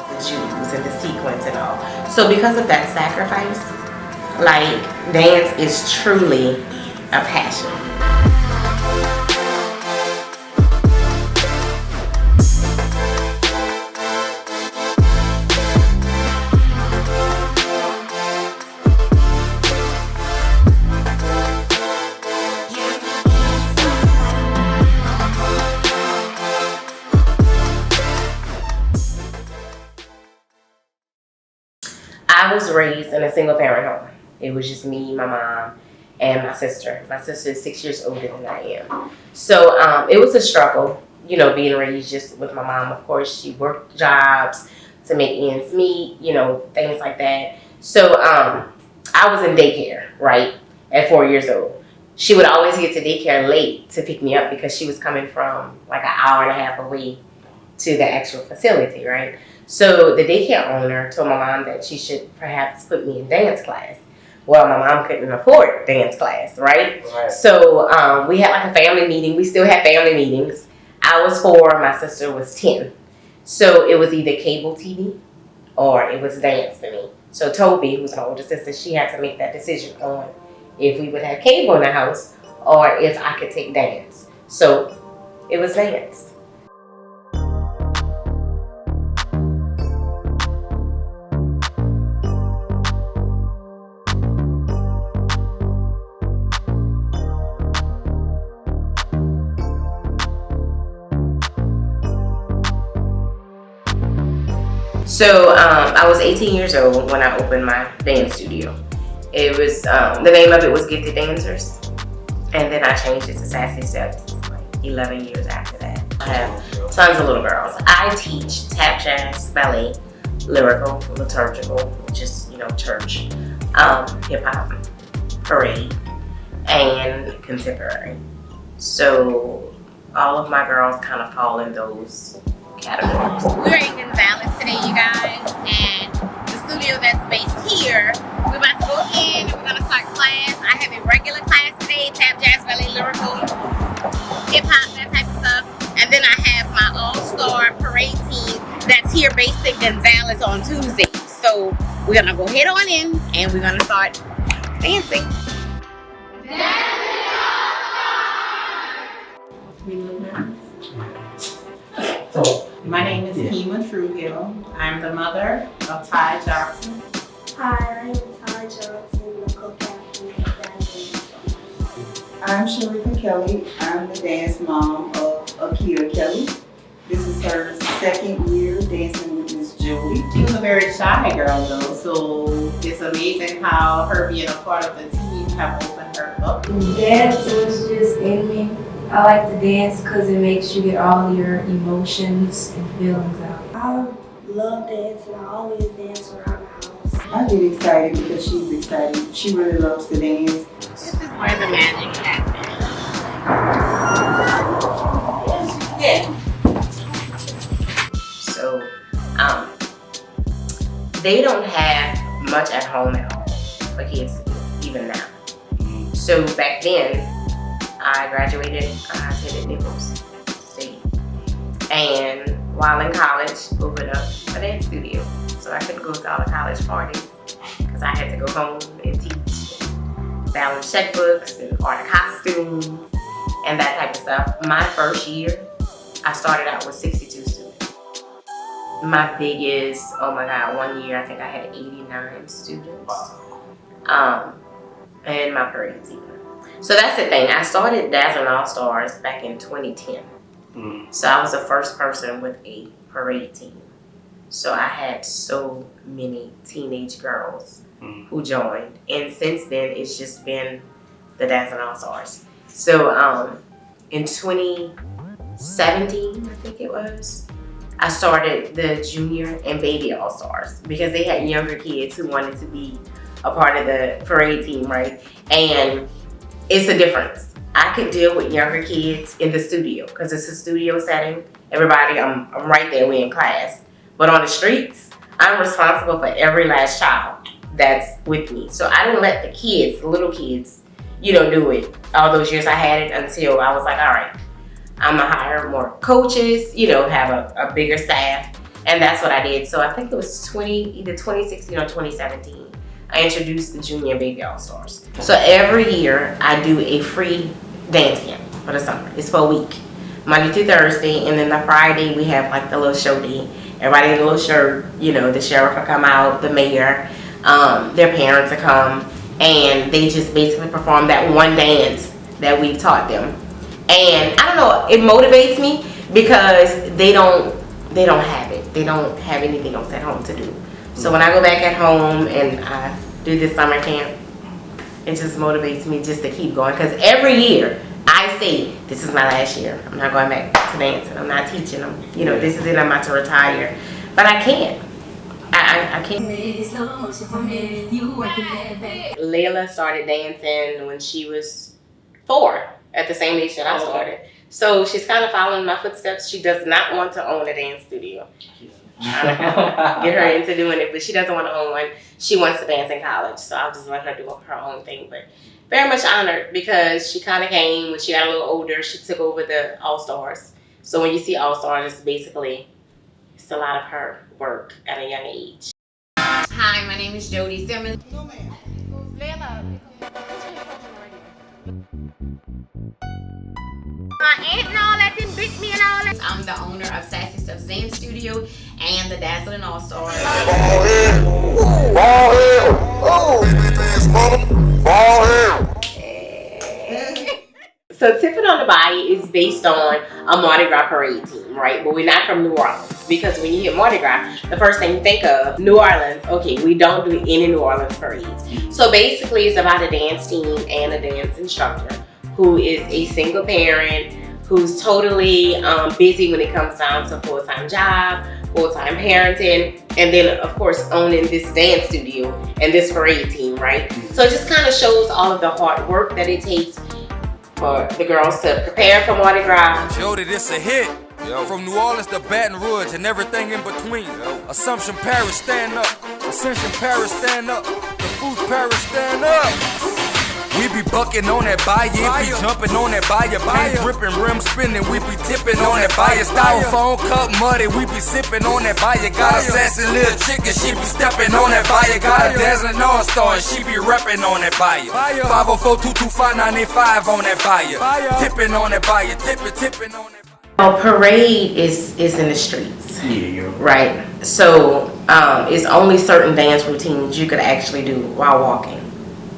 the Jews and the sequins and all. So because of that sacrifice, like, dance is truly a passion. I was raised in a single parent home. It was just me, my mom, and my sister. My sister is 6 years older than I am. So it was a struggle, you know, being raised just with my mom. Of course, she worked jobs to make ends meet, you know, things like that. So I was in daycare, right, at 4 years old. She would always get to daycare late to pick me up because she was coming from like an hour and a half away to the actual facility, right? So the daycare owner told my mom that she should perhaps put me in dance class. Well, my mom couldn't afford dance class, right? So we had like a family meeting. We still had family meetings. I was 4, my sister was 10. So it was either cable TV or it was dance for me. So Toby, who's my older sister, she had to make that decision on if we would have cable in the house or if I could take dance. So it was dance. So I was 18 years old when I opened my dance studio. It was, the name of it was Gifted Dancers. And then I changed it to Sassy Steps like 11 years after that. I have tons of little girls. I teach tap, jazz, ballet, lyrical, liturgical, which is, you know, church, hip hop, parade, and contemporary. So all of my girls kind of fall in those categories. We're in Gonzales today, you guys, and the studio that's based here, we're about to go in and we're going to start class. I have a regular class today, tap, jazz, ballet, lyrical, hip-hop, that type of stuff. And then I have my all-star parade team that's here based in Gonzales on Tuesday. So we're going to go head on in and we're going to start dancing. So, my name is Kima Truehill. I'm the mother of Ty Johnson. Hi, I'm Ty Johnson, the co-captain of Dazzling All-Stars. I'm Sharika Kelly. I'm the dance mom of Akira Kelly. This is her second year dancing with Miss Jodi. She was a very shy girl though, so it's amazing how her being a part of the team have opened her up. Dance was just in me. I like to dance because it makes you get all your emotions and feelings out. I love dancing. I always dance around the house. I get excited because she's excited. She really loves to dance. This is where the magic happens. Yeah. So, they don't have much at home at all for kids to do, even now. So back then, I graduated, I attended Nichols State. And while in college, opened up a dance studio. So I couldn't go to all the college parties because I had to go home and teach, balance checkbooks and order costumes and that type of stuff. My first year, I started out with 62 students. My biggest, oh my God, one year I think I had 89 students. And my parade team. So that's the thing. I started Dazzling All-Stars back in 2010. So I was the first person with a parade team. So I had so many teenage girls who joined. And since then, it's just been the Dazzling All-Stars. So in 2017, I think it was, I started the Junior and Baby All-Stars because they had younger kids who wanted to be a part of the parade team, right? And it's a difference. I could deal with younger kids in the studio because it's a studio setting. Everybody, I'm right there, we're in class. But on the streets, I'm responsible for every last child that's with me. So I didn't let the kids, the little kids, you know, do it. All those years I had it until I was like, all right, I'm gonna hire more coaches, you know, have a bigger staff. And that's what I did. So I think it was either 2016 or 2017. I introduced the Junior and Baby All-Stars. So every year I do a free dance camp for the summer. It's for a week, Monday through Thursday, and then the Friday we have like the little show day. Everybody in a little shirt, you know, the sheriff will come out, the mayor, their parents will come, and they just basically perform that one dance that we taught them. And I don't know, it motivates me because they don't have it. They don't have anything else at home to do. So when I go back at home and I do this summer camp, it just motivates me just to keep going. Because every year I say, this is my last year. I'm not going back to dancing. I'm not teaching them. You know, this is it. I'm about to retire. But I can't. I can't. Layla started dancing when she was 4, at the same age that I started. So she's kind of following my footsteps. She does not want to own a dance studio. Get her into doing it, but she doesn't want to own one. She wants to dance in college, so I'll just let her do her own thing. But very much honored because she kind of came when she got a little older. She took over the All-Stars. So when you see All-Stars, it's basically, it's a lot of her work at a young age. Hi, my name is Jodi SImmons. My aunt and all that didn't beat me and all that. I'm the owner of Sassy Stuff's Dance Studio and the Dazzling All-Stars. So Tippin on the Bayou is based on a Mardi Gras parade team, right? But we're not from New Orleans because when you hear Mardi Gras, the first thing you think of, New Orleans. Okay, we don't do any New Orleans parades. So basically it's about a dance team and a dance instructor who is a single parent, who's totally busy when it comes down to full-time job, full-time parenting, and then of course owning this dance studio and this parade team, right? So it just kind of shows all of the hard work that it takes for the girls to prepare for Mardi Gras. Jodi, this a hit. From New Orleans to Baton Rouge and everything in between. Assumption, Paris, stand up. Ascension, Paris, stand up. The food, Paris, stand up. We be bucking on that Bayou, be jumping on that Bayou, paint dripping, rim spinning, we be tipping on that Bayou, styrofoam cup muddy, we be sipping on that Bayou, got a sassy little chicken, she be stepping on that Bayou, got a Dazzling All-Star, and she be repping on that Bayou, 504-225-985 on that Bayou, tipping on that Bayou, tipping on that Bayou. A parade is in the streets, right? So it's only certain dance routines you could actually do while walking.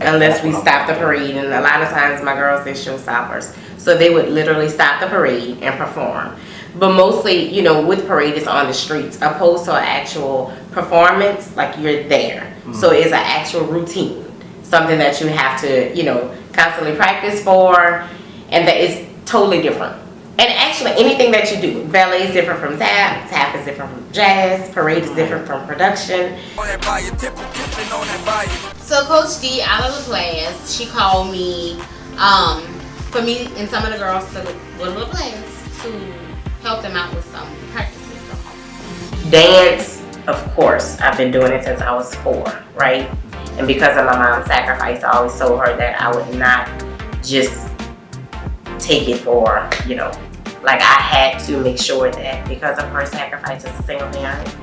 Unless we stop the parade, and a lot of times my girls, they're showstoppers. So they would literally stop the parade and perform. But mostly, you know, with parade, it's on the streets, opposed to an actual performance, like you're there. So it's an actual routine, something that you have to, you know, constantly practice for, and that is totally different. And actually, anything that you do, ballet is different from tap, tap is different from jazz, parade is different from production. So Coach D, out of the class, she called me for me and some of the girls to go to the class to help them out with some practices. Dance, of course, I've been doing it since I was 4, right? And because of my mom's sacrifice, I always told her that I would not just take it for, you know, like I had to make sure that because of her sacrifice as a single parent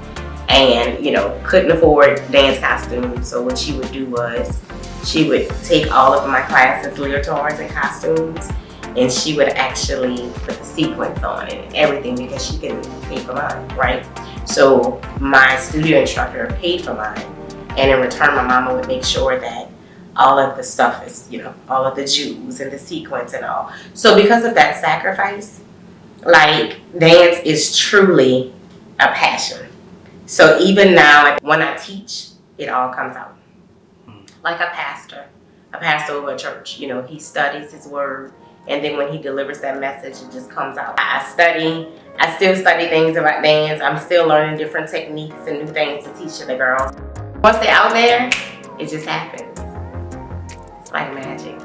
and, you know, couldn't afford dance costumes. So what she would do was she would take all of my classes, leotards and costumes, and she would actually put the sequins on it and everything because she couldn't pay for mine, right? So my studio instructor paid for mine, and in return my mama would make sure that all of the stuff is, you know, all of the jewels and the sequins and all. So because of that sacrifice, like, dance is truly a passion. So even now, when I teach, it all comes out. Like a pastor over a church, you know, he studies his word, and then when he delivers that message, it just comes out. I still study things about dance. I'm still learning different techniques and new things to teach to the girls. Once they're out there, it just happens. It's like magic.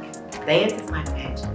Dance is like magic.